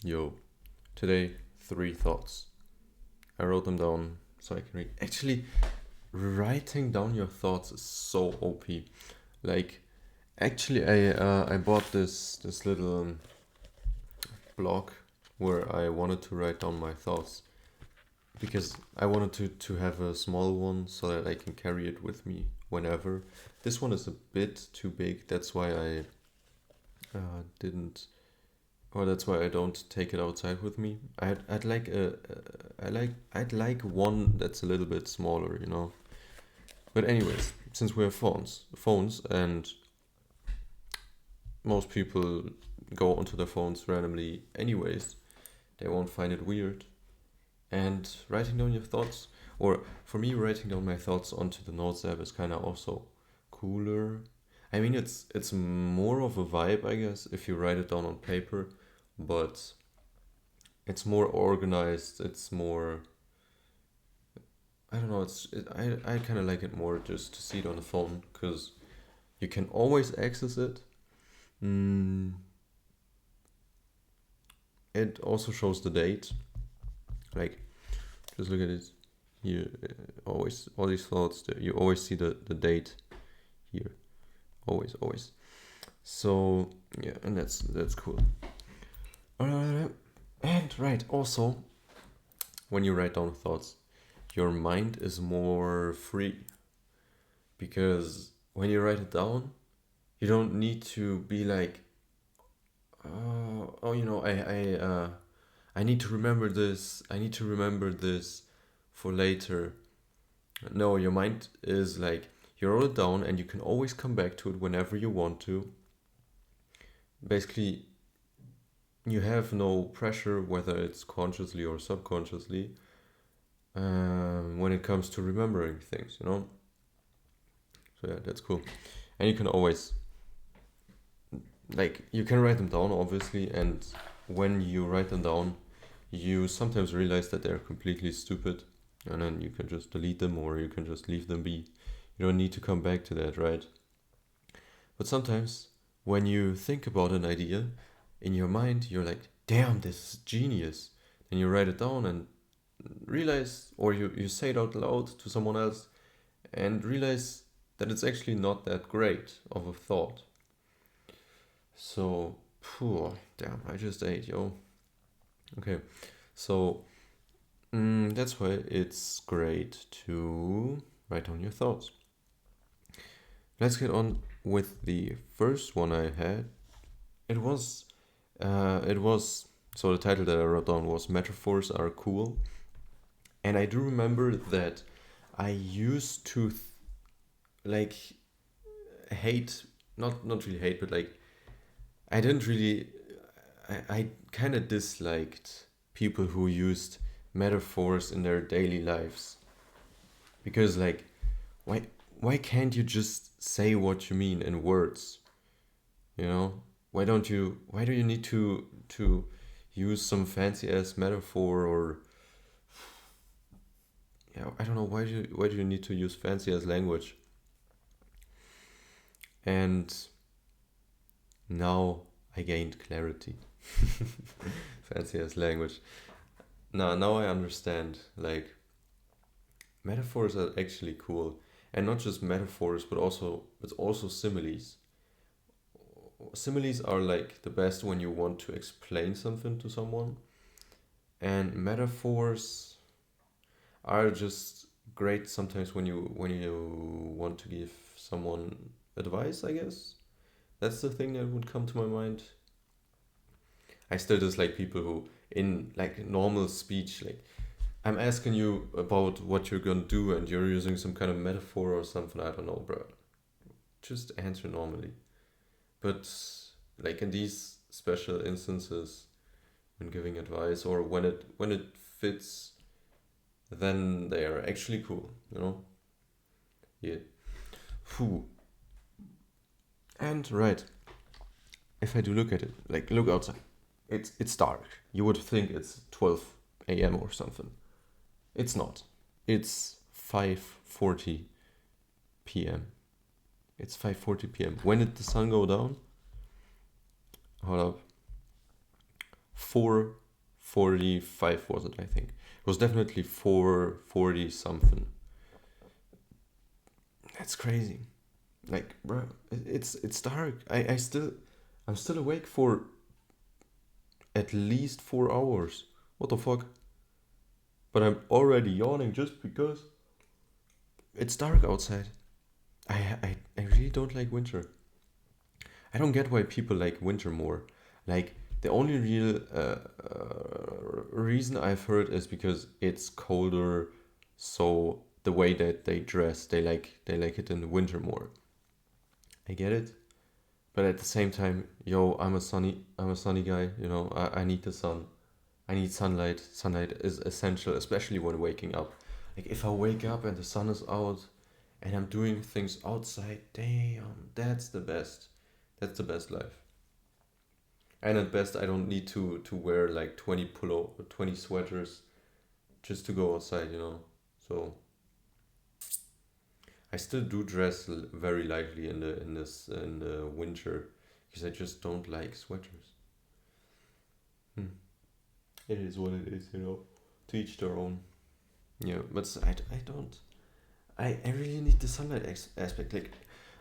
Yo, today 3 thoughts. I wrote them down so I can read. Actually, writing down your thoughts is so OP. Like, actually, I bought this little blog where I wanted to write down my thoughts because I wanted to have a small one so that I can carry it with me whenever. This one is a bit too big. That's why I didn't or that's why I don't take it outside with me. I'd like I'd like one that's a little bit smaller. But anyways, since we have phones, and most people go onto their phones randomly anyways, they won't find it weird. And writing down your thoughts, or for me, writing down my thoughts onto the notes app is kind of also cooler. I mean, it's more of a vibe, I guess, if you write it down on paper, but it's more organized. It's more, I don't know. I kind of like it more just to see it on the phone because you can always access it. Mm, it also shows the date. Like, just look at it. You always all these thoughts. You always see the date here. Always. So yeah, and that's cool. And right, also when you write down thoughts, your mind is more free because when you write it down, you don't need to be like, I need to remember this. I need to remember this for later. No, your mind is like you wrote it down and you can always come back to it whenever you want to. Basically, you have no pressure, whether it's consciously or subconsciously, when it comes to remembering things. So yeah, that's cool. And you can always, like, you can write them down, obviously, and when you write them down, you sometimes realize that they're completely stupid, and then you can just delete them or you can just leave them be. You don't need to come back to that, right? But sometimes, when you think about an idea in your mind, you're like, damn, this is genius. Then you write it down and realize, or you say it out loud to someone else and realize that it's actually not that great of a thought. So, damn, I just ate, yo. Okay, so that's why it's great to write down your thoughts. Let's get on with the first one I had. It was so the title that I wrote down was "Metaphors Are Cool," and I do remember that I used to like hate, not really hate, but like I didn't really, I kind of disliked people who used metaphors in their daily lives because like why why can't you just say what you mean in words? You know, why do you need to use some fancy ass metaphor, or yeah, I don't know, why do you need to use fancy ass language? And now I gained clarity. Fancy ass language. Now I understand. Like, metaphors are actually cool, and not just metaphors, but also similes. Similes are like the best when you want to explain something to someone, and metaphors are just great sometimes when you want to give someone advice, I guess. That's the thing that would come to my mind. I still dislike people who, in like normal speech, like I'm asking you about what you're gonna do and you're using some kind of metaphor or something. I don't know, bro. Just answer normally. But like in these special instances, when giving advice or when it fits, then they are actually cool. Yeah. Phew. And right, if I do look at it, like look outside, it's dark. You would think it's 12 a.m. or something. It's not. It's 5:40 p.m. It's 5:40 p.m. When did the sun go down? Hold up. 4:45 was it, I think. It was definitely 4:40 something. That's crazy. Like, bro, it's dark. I'm still awake for at least 4 hours. What the fuck? But I'm already yawning just because it's dark outside. I really don't like winter. I don't get why people like winter more. Like, the only real reason I've heard is because it's colder, so the way that they dress, they like it in the winter more. I get it, but at the same time, yo, I'm a sunny guy. I need the sun. I need sunlight. Sunlight is essential, especially when waking up. Like, if I wake up and the sun is out and I'm doing things outside, damn, that's the best. That's the best life. And at best, I don't need to wear like 20 sweaters just to go outside. So I still do dress very lightly in the winter because I just don't like sweaters. Hmm. It is what it is. To each their own. Yeah, but I don't. I really need the sunlight aspect. Like,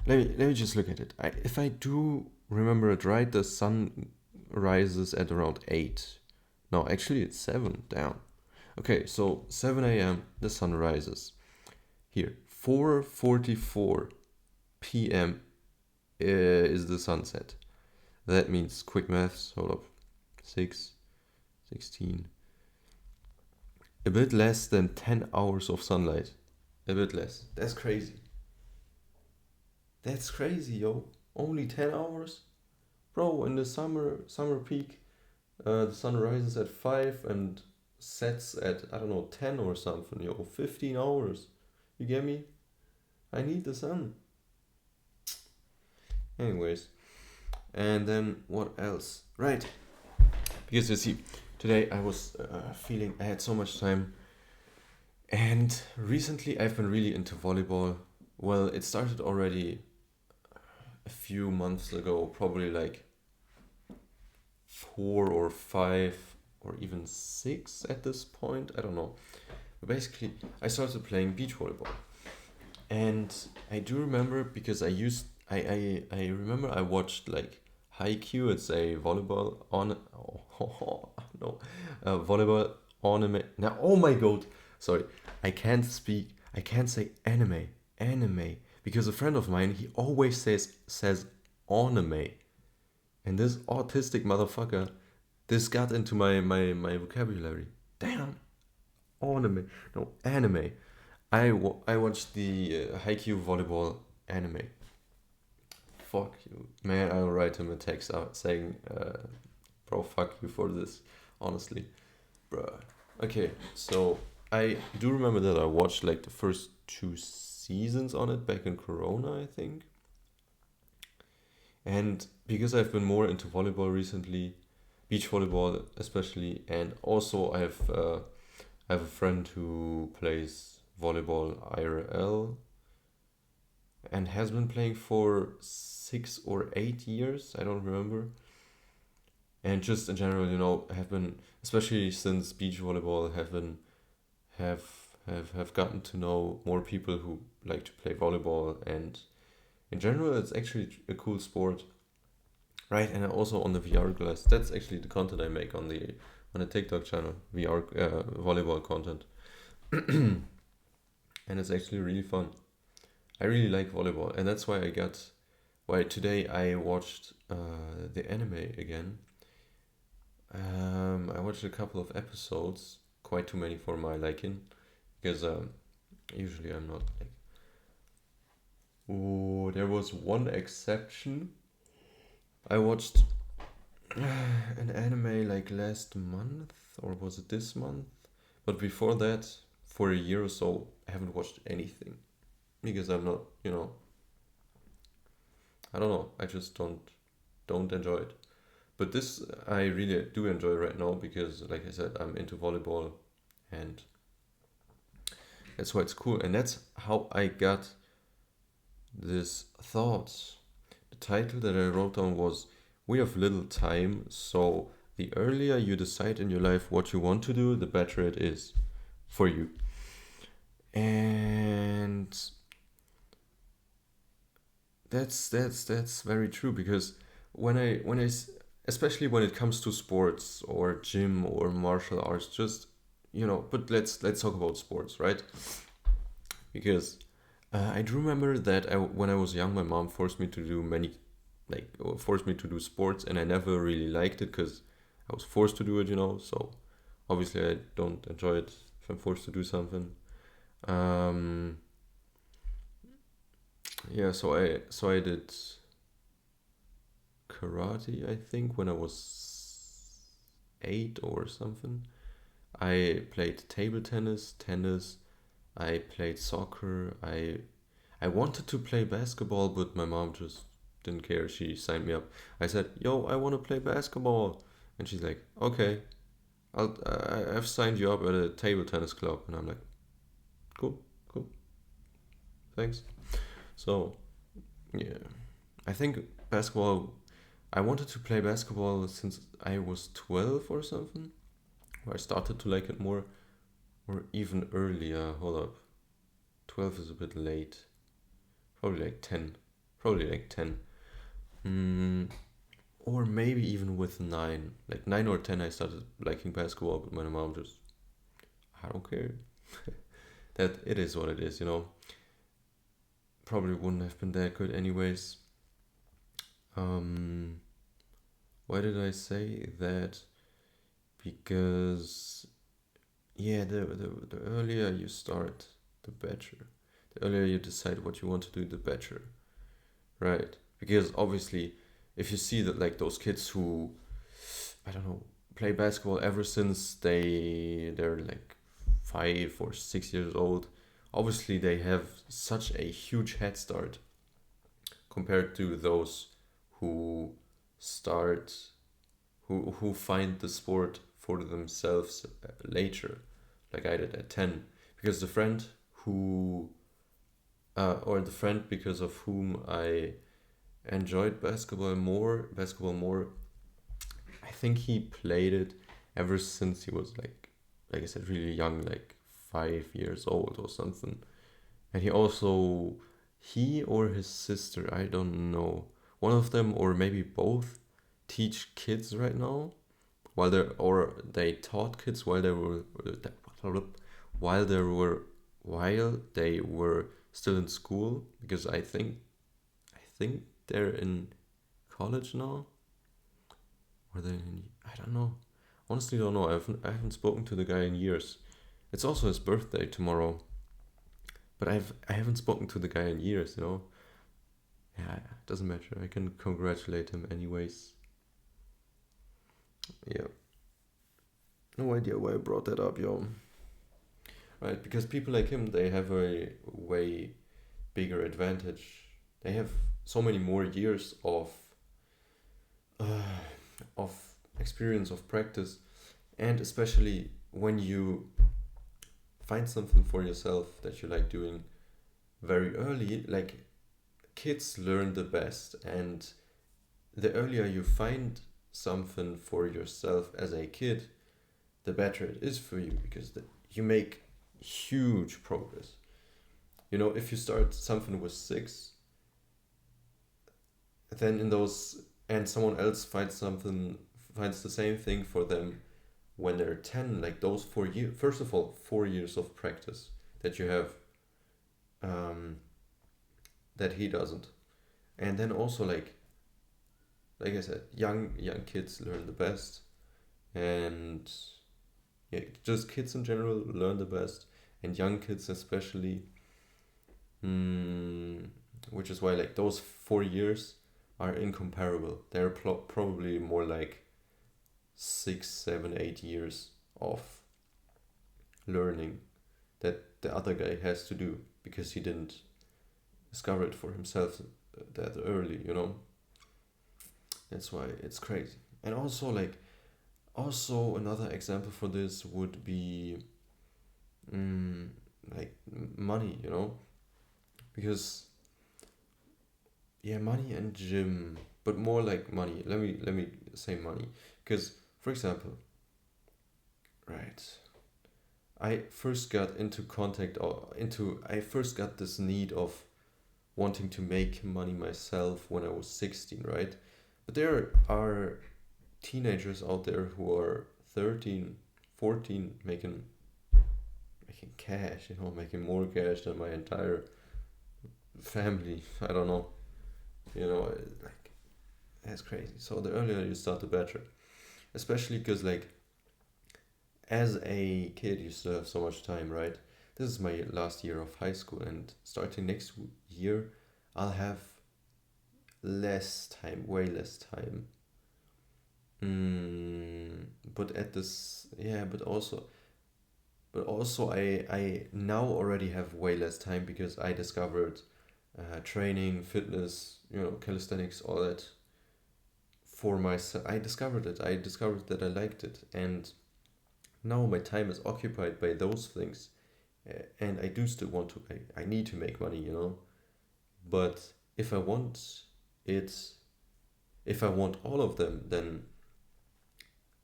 let me just look at it. If I do remember it right, the sun rises at around 8. No, actually it's 7. Down. Okay, so 7 a.m. the sun rises. Here, 4:44 p.m. Is the sunset. That means quick maths. Hold up. 6, 16. A bit less than 10 hours of sunlight. A bit less. That's crazy. That's crazy, yo. Only 10 hours? Bro, in the summer peak, the sun rises at 5 and sets at, I don't know, 10 or something, yo. 15 hours. You get me? I need the sun. Anyways. And then what else? Right. Because you see, today I was feeling I had so much time. And recently I've been really into volleyball. Well, it started already a few months ago, probably like 4 or 5 or even 6 at this point. I don't know. But basically, I started playing beach volleyball. And I do remember because I remember I watched like Haikyuu. It's a volleyball on no volleyball anime. Now, oh my god, sorry, I can't say anime because a friend of mine, he always says anime, and this autistic motherfucker, this got into my vocabulary. Damn, anime, no anime. I watched the Haikyuu volleyball anime. Fuck you, man. I'll write him a text out saying, bro, fuck you for this. Honestly, bruh. Okay, so I do remember that I watched like the first 2 seasons on it back in Corona, I think. And because I've been more into volleyball recently, beach volleyball especially, and also I have a friend who plays volleyball IRL and has been playing for 6 or 8 years. I don't remember. And just in general, have been, especially since beach volleyball, have have gotten to know more people who like to play volleyball, and in general, it's actually a cool sport, right? And also on the VR glass, that's actually the content I make on the TikTok channel, VR volleyball content, and it's actually really fun. I really like volleyball, and that's why today I watched the anime again. I watched a couple of episodes, quite too many for my liking, because usually I'm not like. Oh, there was one exception. I watched an anime like last month, or was it this month? But before that, for a year or so, I haven't watched anything because I'm not, I don't know. I just don't enjoy it. But this I really do enjoy right now because, like I said, I'm into volleyball, and that's why it's cool. And that's how I got this thoughts. The title that I wrote down was "We have little time, so the earlier you decide in your life what you want to do, the better it is for you. And that's very true, because especially when it comes to sports or gym or martial arts, just but let's talk about sports, right? Because I do remember that when I was young, my mom forced me to do forced me to do sports, and I never really liked it because I was forced to do it, So obviously, I don't enjoy it if I'm forced to do something. Um, yeah, so I did karate, I think, when I was 8 or something. I played table tennis. I played soccer. I wanted to play basketball, but my mom just didn't care. She signed me up. I said, "Yo, I want to play basketball," and she's like, "Okay, I've signed you up at a table tennis club," and I'm like, "Cool, cool, thanks." So yeah, I think basketball. I wanted to play basketball since I was 12 or something. Where I started to like it more, or even earlier. Hold up, 12 is a bit late. Probably like 10. Probably like 10. Mm, or maybe even with 9. Like 9 or 10, I started liking basketball, but my mom just, I don't care. That it is what it is. Probably wouldn't have been that good anyways. Um, why did I say that? Because, yeah, the earlier you start, the better. The earlier you decide what you want to do, the better. Right. Because obviously, if you see that, like, those kids who, I don't know, play basketball ever since they're like 5 or 6 years old, obviously they have such a huge head start compared to those who start who find the sport for themselves later, like I did at 10. Because the friend because of whom I enjoyed basketball more, I think he played it ever since he was like I said, really young, like 5 years old or something. And he or his sister, I don't know, one of them or maybe both, teach kids right now, they taught kids while they were while they were still in school, because I think they're in college now, or they in, I don't know. Honestly, don't know. I haven't spoken to the guy in years. It's also his birthday tomorrow, but I haven't spoken to the guy in years. Yeah, it doesn't matter. I can congratulate him anyways. Yeah. No idea why I brought that up, yo. Right, because people like him, they have a way bigger advantage. They have so many more years uh, of experience, of practice, and especially when you find something for yourself that you like doing very early, like, kids learn the best, and the earlier you find something for yourself as a kid, the better it is for you, because you make huge progress. If you start something with 6, then in those and someone else finds the same thing for them when they're 10, like those 4 years, first of all, 4 years of practice that you have, um, that he doesn't. And then also, like I said, young kids learn the best, and yeah, just kids in general learn the best, and young kids especially. mm, which is why, like, those 4 years are incomparable. They're probably more like 6, 7, 8 years of learning that the other guy has to do, because he didn't discover it for himself that early. That's why it's crazy. And also, another example for this would be, mm, like, money. Because, yeah, money and gym, but more like money. Let me say money, because For example, right, I first got into contact or into I first got this need of wanting to make money myself when I was 16, right? But there are teenagers out there who are 13, 14 making cash, making more cash than my entire family. I don't know. Like that's crazy. So the earlier you start the better. Especially because like as a kid you still have so much time, right? This is my last year of high school, and starting next year I'll have less time, way less time. But at this, yeah, but also I now already have way less time because I discovered training, fitness, calisthenics, all that for myself. I discovered it. I discovered that I liked it, and now my time is occupied by those things. And I do still want to. I need to make money, But if I want it, if I want all of them, then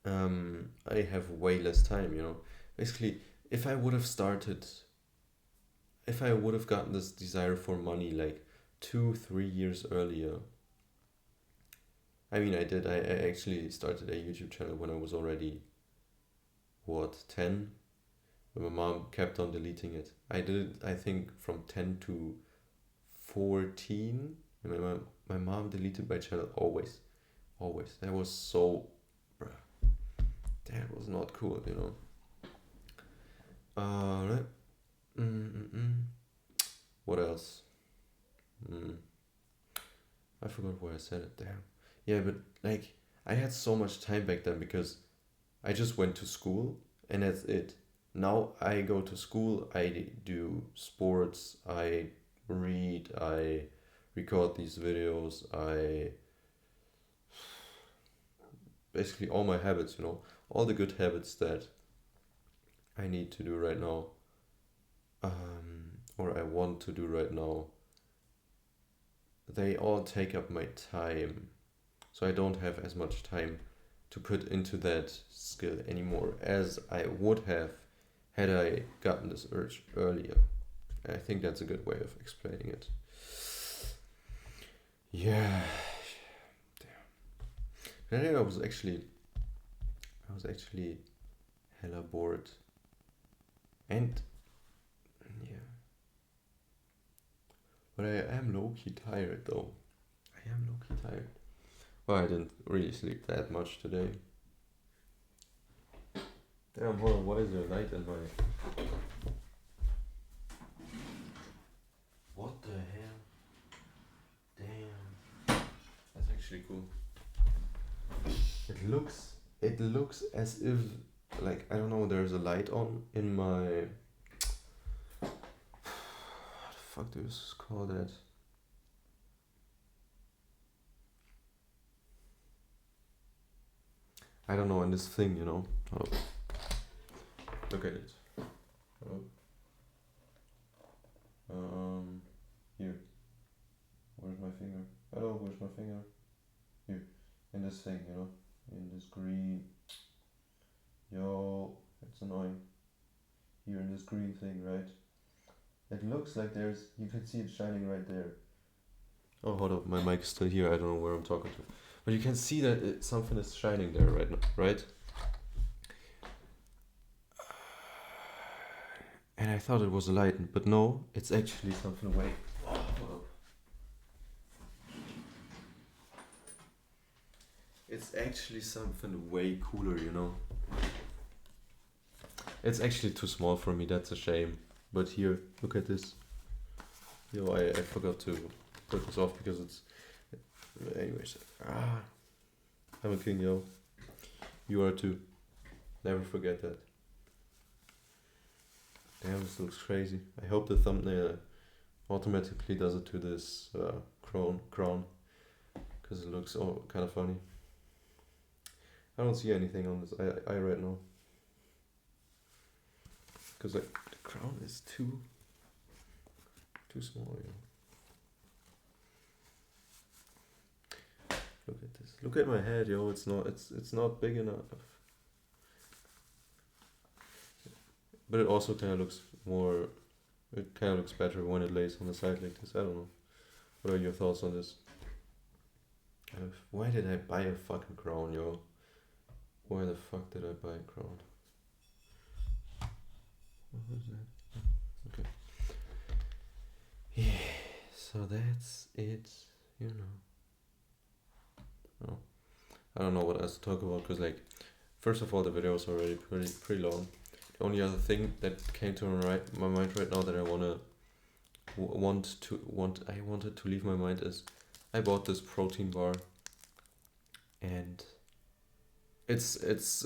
I have way less time. Basically, if I would have started, if I would have gotten this desire for money like 2, 3 years earlier, I mean, I did. I actually started a YouTube channel when I was already, what, 10? But my mom kept on deleting it. I did it, I think, from 10 to 14. And my mom deleted my channel always. Always. That was so. Bruh, that was not cool. Right. Mm-mm-mm. What else? Mm. I forgot where I said it. Damn. Yeah, but like I had so much time back then because I just went to school and that's it. Now I go to school, I do sports, I read, I record these videos, I basically all my habits, all the good habits that I need to do right now, or I want to do right now, they all take up my time. So I don't have as much time to put into that skill anymore as I would have had I gotten this urge earlier. I think that's a good way of explaining it. Yeah. Damn. I think I was actually hella bored. And yeah. But I am low key tired though. I am low key tired. Well, I didn't really sleep that much today. Damn, hold on, why is there a light in my... What the hell? Damn. That's actually cool. It looks as if, like, I don't know, there's a light on in my... What the fuck do you call that? I don't know, in this thing, Oh, look at it. Oh. Here. Where's my finger? Hello, where's my finger? Here. In this thing, In this green. Yo, it's annoying. Here in this green thing, right? It looks like you can see it shining right there. Oh, hold up, my mic is still here. I don't know where I'm talking to. But you can see that something is shining there right now, right? And I thought it was a light, but no, it's actually something way... Oh, hold up. It's actually something way cooler, It's actually too small for me, that's a shame. But here, look at this. Yo, I forgot to put this off because it's... Anyways, I'm a king, yo. You are too. Never forget that. Damn, this looks crazy. I hope the thumbnail automatically does it to this crown. Because it looks kind of funny. I don't see anything on this eye right now. Because like, the crown is too small, Look at this. Look at my head, yo. It's not big enough. But it also kind of looks more. It kind of looks better when it lays on the side like this. I don't know. What are your thoughts on this? Why did I buy a fucking crown, yo? Why the fuck did I buy a crown? What was that? Okay. Yeah, so that's it, you know. Oh, I don't know what else to talk about, because, like, first of all, the video is already pretty long. The only other thing that came to my mind right now that I wanted to leave my mind is I bought this protein bar, and it's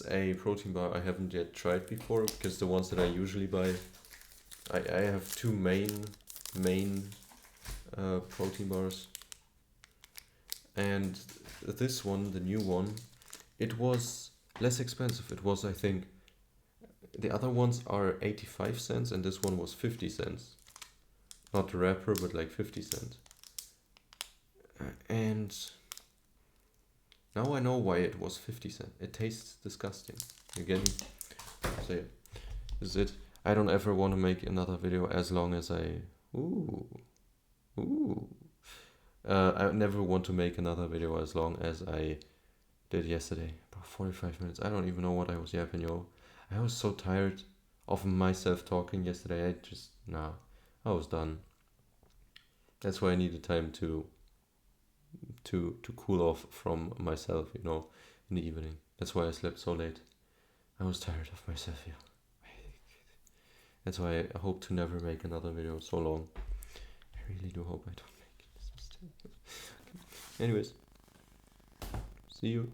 a protein bar I haven't yet tried before, because the ones that I usually buy, I have two main protein bars, and this one, the new one, it was less expensive. It was, I think, the other ones are 85 cents and this one was 50 cents. Not the wrapper, but like 50 cents. And now I know why it was 50 cents. It tastes disgusting. You get me? So yeah, this is it. I don't ever want to make another video as long as I never want to make another video as long as I did yesterday. About 45 minutes. I don't even know what I was yapping, yo. I was so tired of myself talking yesterday. I was done. That's why I needed time to cool off from myself, you know, in the evening. That's why I slept so late. I was tired of myself, yeah. That's why I hope to never make another video so long. I really do hope I don't make this mistake. Okay. Anyways, see you.